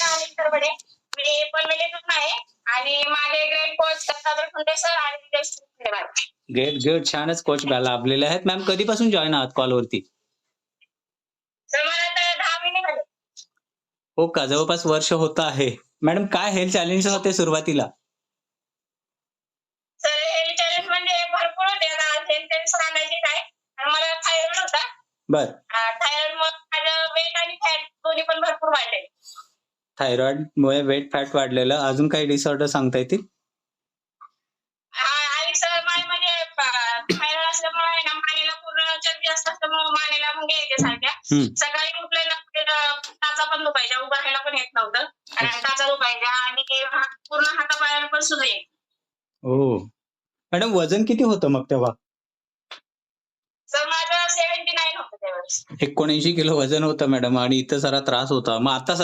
अनिल तरवडे. मी पनवेलीतून आहे आणि माझे great coach Dattatray Khunte sir आणि विजय खंडेवार. Great, great. छानच कोच लाभलेले आहेत. मॅम कधीपासून जॉइन आहात कॉलवरती? सर मला आता 10 महिने झाले. हो का? जवळपास वर्ष होतं आहे. मॅडम काय हेल्थ चॅलेंजेस होते सुरुवातीला? सर हेल्थ चॅलेंज म्हणजे भरपूर होते. आता हेल्थ चॅलेंज सांगायचे काय? मला थायरॉइड होता. बरं. थायरॉइडमुळे माझं वेट आणि फॅट दोन्ही पण भरपूर वाढले. थायरॉइडमुळे वेट फॅट वाढलेलं. अजून काही डिसऑर्डर सांगता येतील? आणि सर मला म्हणजे थायरॉइड असल्यामुळे आहे ना मानेला पूर्ण चरबी असल्यामुळे मानेला मुंग्या यायच्या सारख्या. सकाळी उठल्यानंतर टाचा पण दुखायच्या, उभं राहायला पण येत नव्हतं. टाचा दुखायच्या आणि पूर्ण हातापायाला पण सुज यायची. हो. मॅडम वजन किती होतं मग तेव्हा? सर माझं 79 होतं त्यावेळेस. 79 किलो वजन होतं मॅडम आणि इतका सारा त्रास होता. मग आता